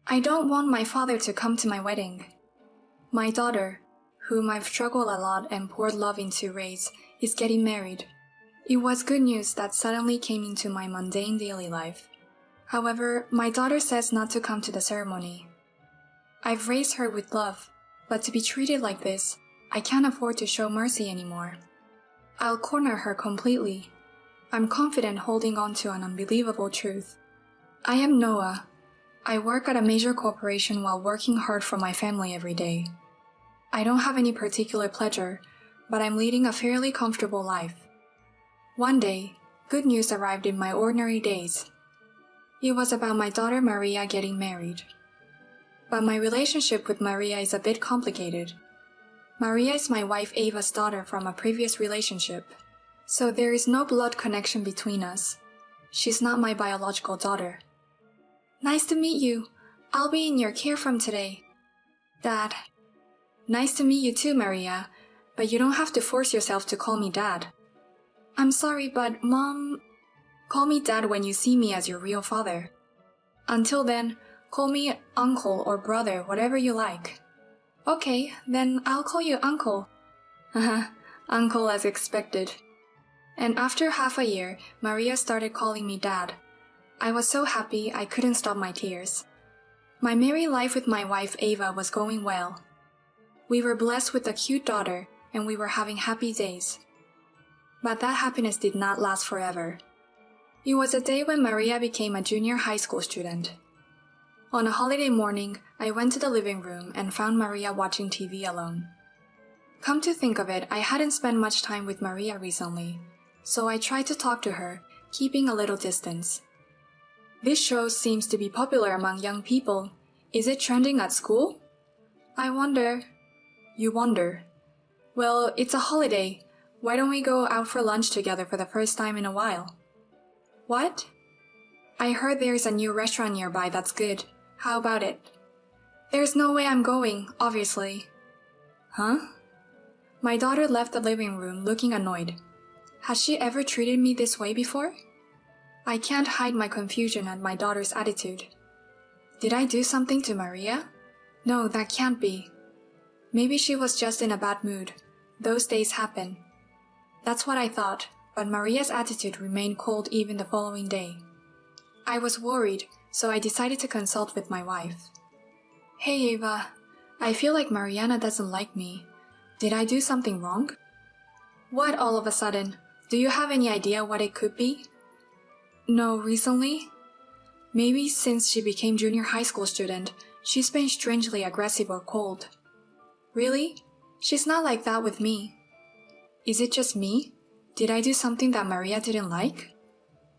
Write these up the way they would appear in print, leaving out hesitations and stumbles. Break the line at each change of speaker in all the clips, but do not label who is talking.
I don't want my father to come to my wedding. My daughter, whom I've struggled a lot and poured love into raise, is getting married. It was good news that suddenly came into my mundane daily life. However, my daughter says not to come to the ceremony. I've raised her with love, but to be treated like this, I can't afford to show mercy anymore. I'll corner her completely. I'm confident holding on to an unbelievable truth. I am Noah. I work at a major corporation while working hard for my family every day. I don't have any particular pleasure, but I'm leading a fairly comfortable life. One day, good news arrived in my ordinary days. It was about my daughter Maria getting married. But my relationship with Maria is a bit complicated. Maria is my wife Ava's daughter from a previous relationship, so there is no blood connection between us. She's not my biological daughter. Nice to meet you. I'll be in your care from today. Dad. Nice to meet you too, Maria, but you don't have to force yourself to call me Dad. I'm sorry, but Mom... Call me Dad when you see me as your real father. Until then, call me Uncle or Brother, whatever you like. Okay, then I'll call you Uncle. Uncle as expected. And after half a year, Maria started calling me Dad. I was so happy I couldn't stop my tears. My married life with my wife Ava was going well. We were blessed with a cute daughter, and we were having happy days. But that happiness did not last forever. It was a day when Maria became a junior high school student. On a holiday morning, I went to the living room and found Maria watching TV alone. Come to think of it, I hadn't spent much time with Maria recently, so I tried to talk to her, keeping a little distance. This show seems to be popular among young people. Is it trending at school? I wonder. You wonder. Well, it's a holiday. Why don't we go out for lunch together for the first time in a while? What? I heard there's a new restaurant nearby that's good. How about it? There's no way I'm going, obviously. Huh? My daughter left the living room looking annoyed. Has she ever treated me this way before? I can't hide my confusion at my daughter's attitude. Did I do something to Maria? No, that can't be. Maybe she was just in a bad mood. Those days happen. That's what I thought, but Maria's attitude remained cold even the following day. I was worried, so I decided to consult with my wife. Hey Ava, I feel like Mariana doesn't like me. Did I do something wrong? What all of a sudden? Do you have any idea what it could be? No, recently? Maybe since she became junior high school student, she's been strangely aggressive or cold. Really? She's not like that with me. Is it just me? Did I do something that Maria didn't like?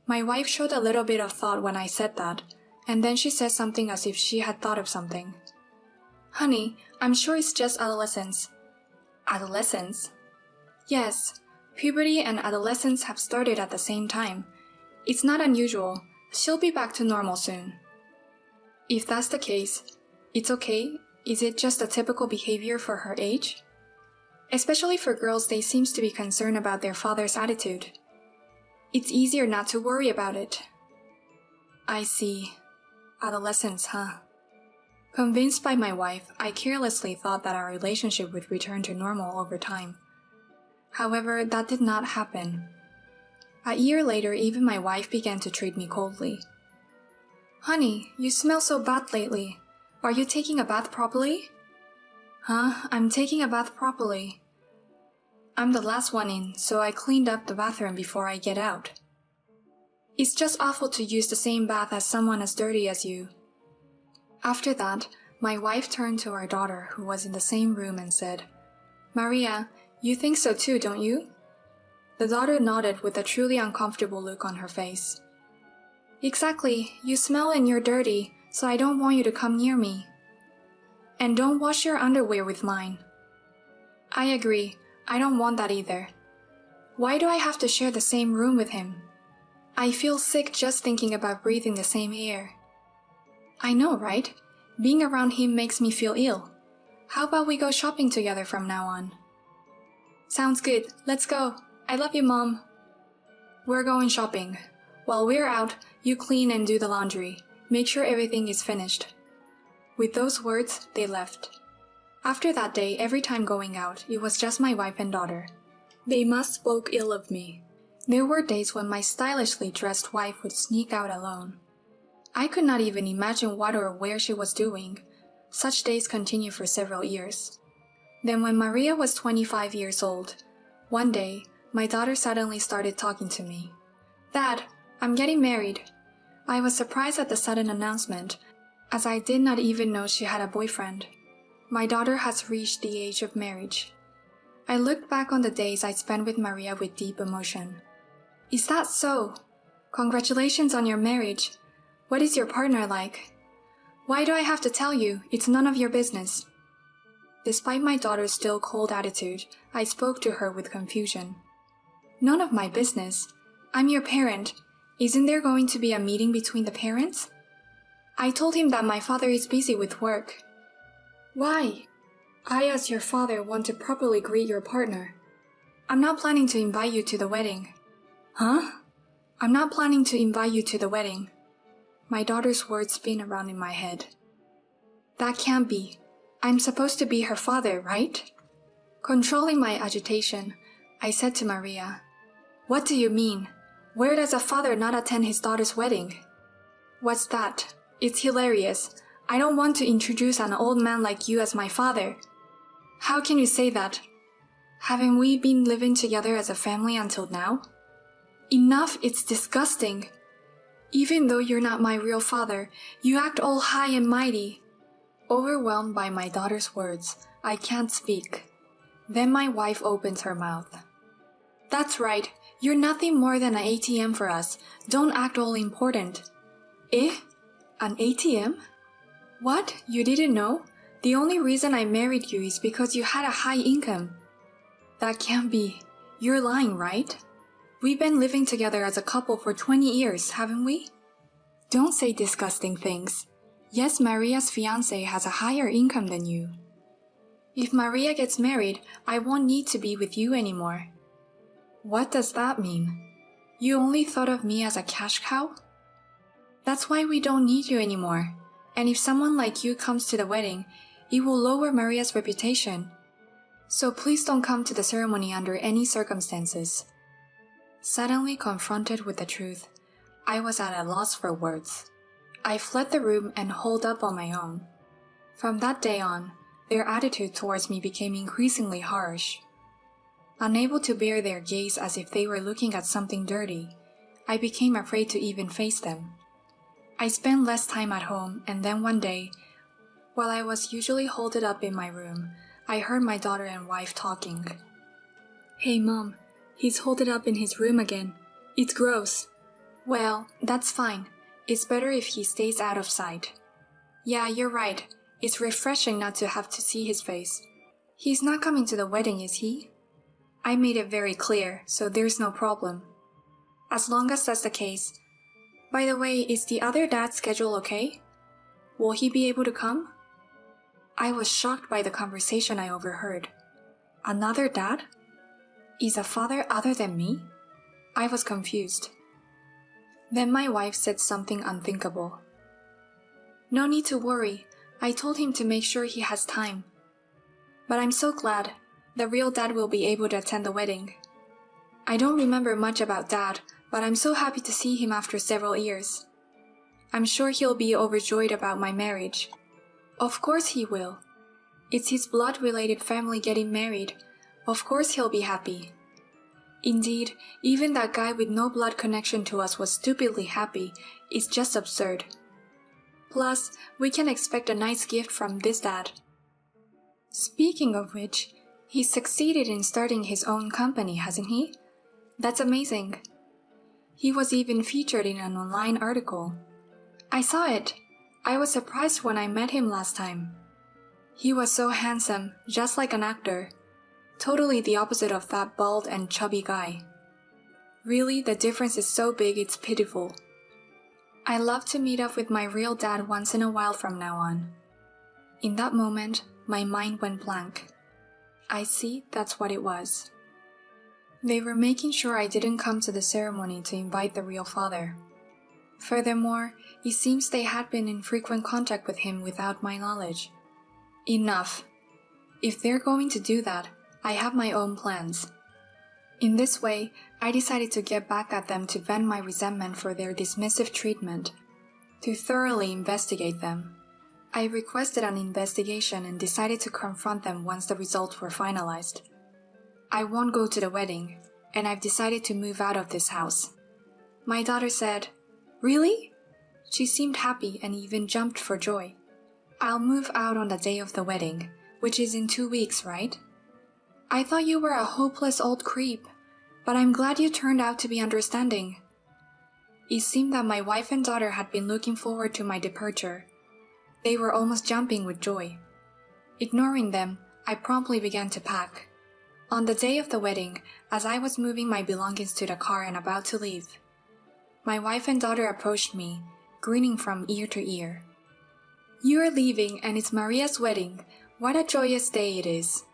My wife showed a little bit of thought when I said that, and then she said something as if she had thought of something. Honey, I'm sure it's just adolescence. Adolescence? Yes, puberty and adolescence have started at the same time. It's not unusual. She'll be back to normal soon. If that's the case, it's okay. Is it just a typical behavior for her age? Especially for girls, they seem to be concerned about their father's attitude. It's easier not to worry about it. I see. Adolescence, huh? Convinced by my wife, I carelessly thought that our relationship would return to normal over time. However, that did not happen. A year later, even my wife began to treat me coldly. Honey, you smell so bad lately. Are you taking a bath properly? Huh? I'm taking a bath properly. I'm the last one in, so I cleaned up the bathroom before I get out. It's just awful to use the same bath as someone as dirty as you. After that, my wife turned to our daughter, who was in the same room, and said, Maria, you think so too, don't you? The daughter nodded with a truly uncomfortable look on her face. Exactly, you smell and you're dirty, so I don't want you to come near me. And don't wash your underwear with mine. I agree, I don't want that either. Why do I have to share the same room with him? I feel sick just thinking about breathing the same air. I know, right? Being around him makes me feel ill. How about we go shopping together from now on? Sounds good, let's go. I love you, Mom. We're going shopping. While we're out, you clean and do the laundry. Make sure everything is finished. With those words, they left. After that day, every time going out, it was just my wife and daughter. They must spoke ill of me. There were days when my stylishly dressed wife would sneak out alone. I could not even imagine what or where she was doing. Such days continued for several years. Then when Maria was 25 years old, one day, my daughter suddenly started talking to me. "Dad, I'm getting married." I was surprised at the sudden announcement, as I did not even know she had a boyfriend. My daughter has reached the age of marriage. I looked back on the days I spent with Maria with deep emotion. "Is that so? Congratulations on your marriage. What is your partner like?" "Why do I have to tell you? It's none of your business." Despite my daughter's still cold attitude, I spoke to her with confusion. "None of my business? I'm your parent. Isn't there going to be a meeting between the parents?" I told him that my father is busy with work. "Why? I, as your father, want to properly greet your partner. I'm not planning to invite you to the wedding." "Huh? I'm not planning to invite you to the wedding." My daughter's words spin around in my head. "That can't be. I'm supposed to be her father, right?" Controlling my agitation, I said to Maria, "What do you mean? Where does a father not attend his daughter's wedding?" "What's that? It's hilarious. I don't want to introduce an old man like you as my father." "How can you say that? Haven't we been living together as a family until now?" "Enough, it's disgusting. Even though you're not my real father, you act all high and mighty." Overwhelmed by my daughter's words, I can't speak. Then my wife opens her mouth. "That's right. You're nothing more than an ATM for us. Don't act all important." "Eh? An ATM? What? You didn't know? The only reason I married you is because you had a high income." "That can't be. You're lying, right? We've been living together as a couple for 20 years, haven't we?" "Don't say disgusting things. Yes, Maria's fiancé has a higher income than you. If Maria gets married, I won't need to be with you anymore." "What does that mean? You only thought of me as a cash cow?" "That's why we don't need you anymore. And if someone like you comes to the wedding, it will lower Maria's reputation. So please don't come to the ceremony under any circumstances." Suddenly confronted with the truth, I was at a loss for words. I fled the room and holed up on my own. From that day on, their attitude towards me became increasingly harsh. Unable to bear their gaze as if they were looking at something dirty, I became afraid to even face them. I spent less time at home, and then one day, while I was usually holed up in my room, I heard my daughter and wife talking. "Hey Mom, he's holed up in his room again. It's gross." "Well, that's fine. It's better if he stays out of sight." "Yeah, you're right. It's refreshing not to have to see his face." "He's not coming to the wedding, is he?" I made it very clear, so there's no problem. "As long as that's the case. By the way, is the other dad's schedule okay? Will he be able to come?" I was shocked by the conversation I overheard. Another dad? Is a father other than me? I was confused. Then my wife said something unthinkable. "No need to worry. I told him to make sure he has time. But I'm so glad. The real dad will be able to attend the wedding. I don't remember much about Dad, but I'm so happy to see him after several years. I'm sure he'll be overjoyed about my marriage." "Of course he will. It's his blood-related family getting married. Of course he'll be happy." Indeed, even that guy with no blood connection to us was stupidly happy. It's just absurd. Plus, we can expect a nice gift from this dad. Speaking of which, he's succeeded in starting his own company, hasn't he? That's amazing. He was even featured in an online article. I saw it. I was surprised when I met him last time. He was so handsome, just like an actor. Totally the opposite of that bald and chubby guy. Really, the difference is so big it's pitiful. I love to meet up with my real dad once in a while from now on. In that moment, my mind went blank. I see that's what it was. They were making sure I didn't come to the ceremony to invite the real father. Furthermore, it seems they had been in frequent contact with him without my knowledge. Enough. If they're going to do that, I have my own plans. In this way, I decided to get back at them to vent my resentment for their dismissive treatment, to thoroughly investigate them. I requested an investigation and decided to confront them once the results were finalized. I won't go to the wedding, and I've decided to move out of this house. My daughter said, "Really?" She seemed happy and even jumped for joy. "I'll move out on the day of the wedding, which is in 2 weeks, right?" "I thought you were a hopeless old creep, but I'm glad you turned out to be understanding." It seemed that my wife and daughter had been looking forward to my departure. They were almost jumping with joy. Ignoring them, I promptly began to pack. On the day of the wedding, as I was moving my belongings to the car and about to leave, my wife and daughter approached me, grinning from ear to ear. "You are leaving and it's Maria's wedding. What a joyous day it is."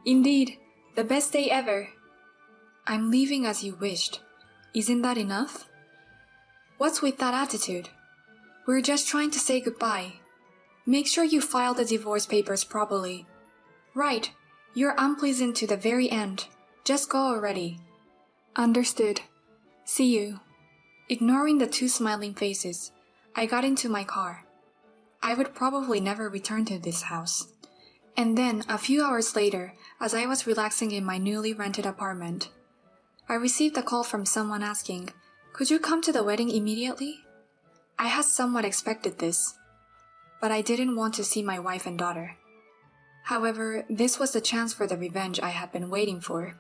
"Indeed, the best day ever." "I'm leaving as you wished. Isn't that enough?" "What's with that attitude? We're just trying to say goodbye. Make sure you file the divorce papers properly." "Right. You're unpleasant to the very end. Just go already." "Understood. See you." Ignoring the two smiling faces, I got into my car. I would probably never return to this house. And then, a few hours later, as I was relaxing in my newly rented apartment, I received a call from someone asking, "Could you come to the wedding immediately?" I had somewhat expected this, but I didn't want to see my wife and daughter. However, this was the chance for the revenge I had been waiting for.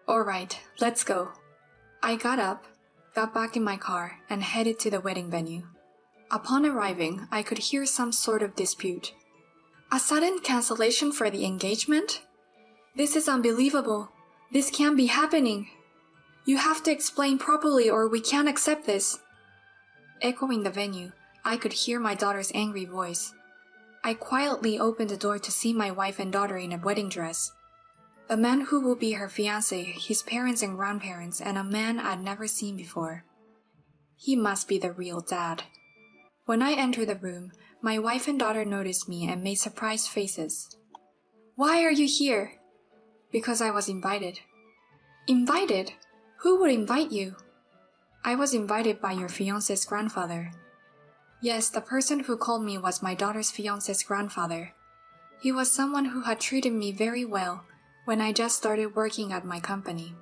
"All right, let's go." I got up, got back in my car, and headed to the wedding venue. Upon arriving, I could hear some sort of dispute. "A sudden cancellation for the engagement? This is unbelievable. This can't be happening. You have to explain properly or we can't accept this." Echoing the venue, I could hear my daughter's angry voice. I quietly opened the door to see my wife and daughter in a wedding dress. The man who will be her fiancé, his parents and grandparents, and a man I'd never seen before. He must be the real dad. When I entered the room, my wife and daughter noticed me and made surprised faces. "Why are you here?" "Because I was invited." "Invited? Who would invite you?" "I was invited by your fiancé's grandfather." Yes, the person who called me was my daughter's fiancé's grandfather. He was someone who had treated me very well when I just started working at my company.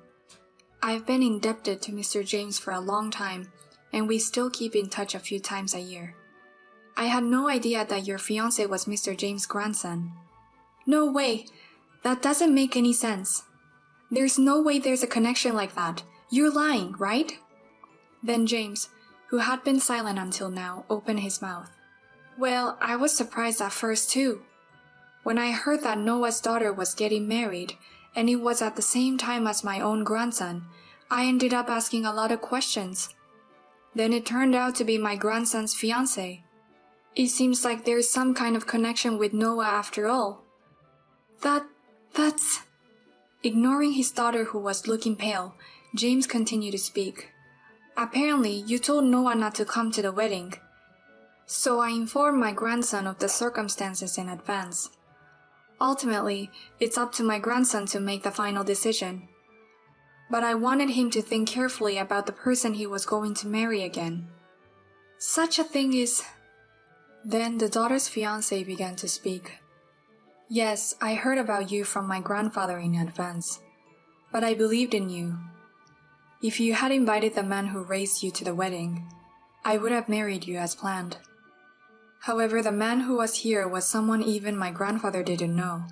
I've been indebted to Mr. James for a long time, and we still keep in touch a few times a year. "I had no idea that your fiancé was Mr. James' grandson." "No way! That doesn't make any sense. There's no way there's a connection like that. You're lying, right?" Then James, who had been silent until now, opened his mouth. "Well, I was surprised at first too. When I heard that Noah's daughter was getting married, and it was at the same time as my own grandson, I ended up asking a lot of questions. Then it turned out to be my grandson's fiancé. It seems like there's some kind of connection with Noah after all." That's... Ignoring his daughter who was looking pale, James continued to speak. "Apparently, you told Noah not to come to the wedding. So I informed my grandson of the circumstances in advance. Ultimately, it's up to my grandson to make the final decision. But I wanted him to think carefully about the person he was going to marry again. Such a thing is..." Then the daughter's fiancé began to speak. "Yes, I heard about you from my grandfather in advance, but I believed in you. If you had invited the man who raised you to the wedding, I would have married you as planned. However, the man who was here was someone even my grandfather didn't know."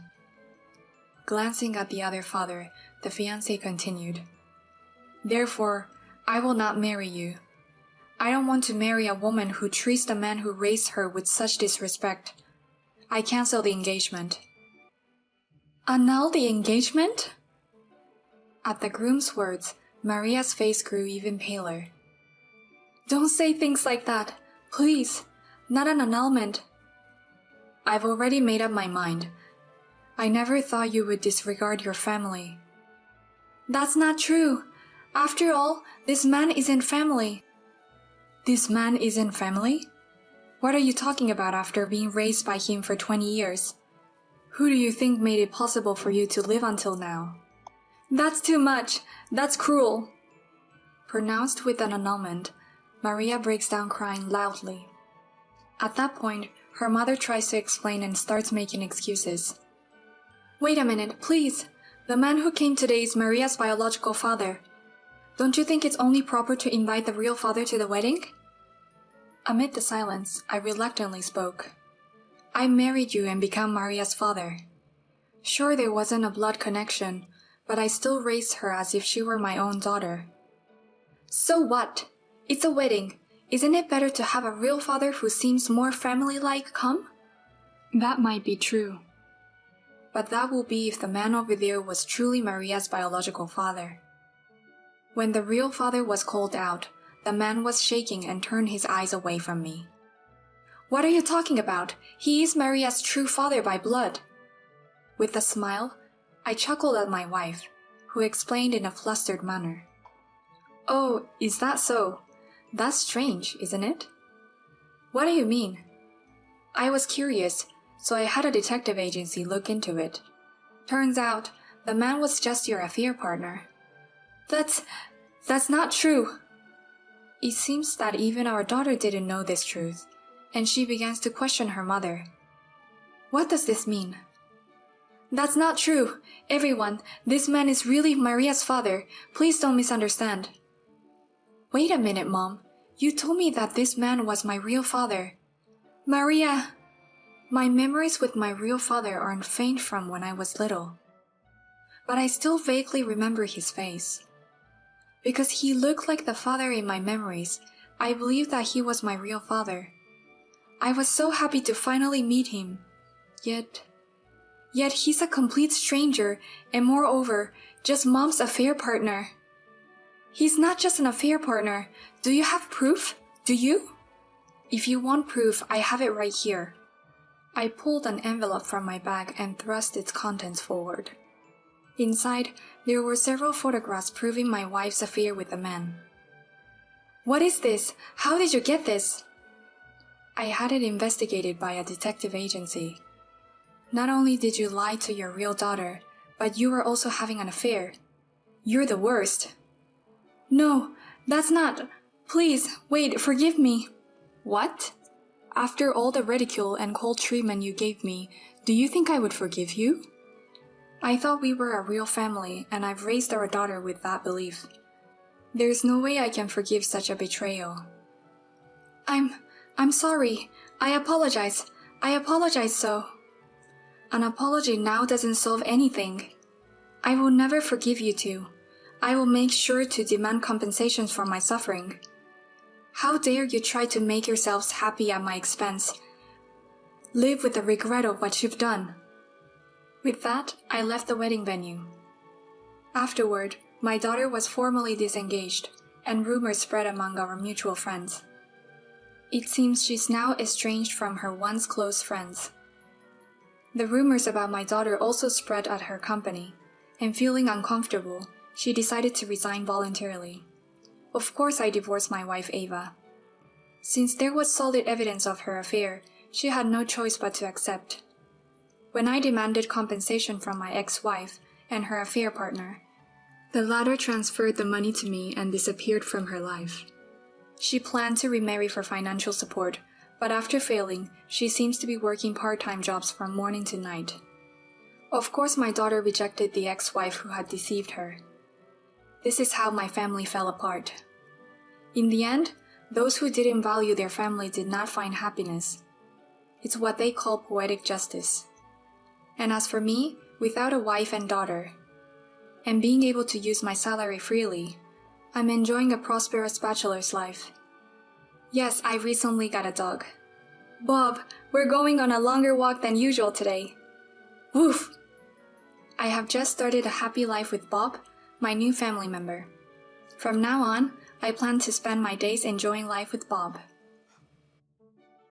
Glancing at the other father, the fiancé continued, "Therefore, I will not marry you. I don't want to marry a woman who treats the man who raised her with such disrespect. I cancel the engagement." "Annul the engagement?" At the groom's words, Maria's face grew even paler. "Don't say things like that, please. Not an annulment." "I've already made up my mind. I never thought you would disregard your family." "That's not true. After all, this man isn't family." This man isn't family? What are you talking about after being raised by him for 20 years? Who do you think made it possible for you to live until now? That's too much. That's cruel. Pronounced with an annulment, Maria breaks down crying loudly. At that point, her mother tries to explain and starts making excuses. Wait a minute, please. The man who came today is Maria's biological father. Don't you think it's only proper to invite the real father to the wedding? Amid the silence, I reluctantly spoke. I married you and became Maria's father. Sure, there wasn't a blood connection, but I still raised her as if she were my own daughter. So what? It's a wedding. Isn't it better to have a real father who seems more family-like come? That might be true. But that will be if the man over there was truly Maria's biological father. When the real father was called out, the man was shaking and turned his eyes away from me. What are you talking about? He is Maria's true father by blood. With a smile, I chuckled at my wife, who explained in a flustered manner. Oh, is that so? That's strange, isn't it? What do you mean? I was curious, so I had a detective agency look into it. Turns out, the man was just your affair partner. That's not true. It seems that even our daughter didn't know this truth, and she begins to question her mother. What does this mean? That's not true. Everyone, this man is really Maria's father. Please don't misunderstand. Wait a minute, Mom. You told me that this man was my real father. Maria! My memories with my real father aren't faint from when I was little. But I still vaguely remember his face. Because he looked like the father in my memories, I believed that he was my real father. I was so happy to finally meet him. Yet he's a complete stranger, and moreover, just Mom's affair partner. He's not just an affair partner. Do you have proof? Do you? If you want proof, I have it right here. I pulled an envelope from my bag and thrust its contents forward. Inside, there were several photographs proving my wife's affair with the man. What is this? How did you get this? I had it investigated by a detective agency. Not only did you lie to your real daughter, but you were also having an affair. You're the worst. No, that's not. Please, wait, forgive me. What? After all the ridicule and cold treatment you gave me, do you think I would forgive you? I thought we were a real family, and I've raised our daughter with that belief. There's no way I can forgive such a betrayal. I'm sorry. I apologize. So. An apology now doesn't solve anything. I will never forgive you two. I will make sure to demand compensations for my suffering. How dare you try to make yourselves happy at my expense? Live with the regret of what you've done. With that, I left the wedding venue. Afterward, my daughter was formally disengaged, and rumors spread among our mutual friends. It seems she's now estranged from her once close friends. The rumors about my daughter also spread at her company, and feeling uncomfortable, she decided to resign voluntarily. Of course, I divorced my wife Ava. Since there was solid evidence of her affair, she had no choice but to accept. When I demanded compensation from my ex-wife and her affair partner, the latter transferred the money to me and disappeared from her life. She planned to remarry for financial support, but after failing, she seems to be working part-time jobs from morning to night. Of course, my daughter rejected the ex-wife who had deceived her. This is how my family fell apart. In the end, those who didn't value their family did not find happiness. It's what they call poetic justice. And as for me, without a wife and daughter, and being able to use my salary freely, I'm enjoying a prosperous bachelor's life. Yes, I recently got a dog. Bob, we're going on a longer walk than usual today. Woof! I have just started a happy life with Bob, my new family member. From now on, I plan to spend my days enjoying life with Bob.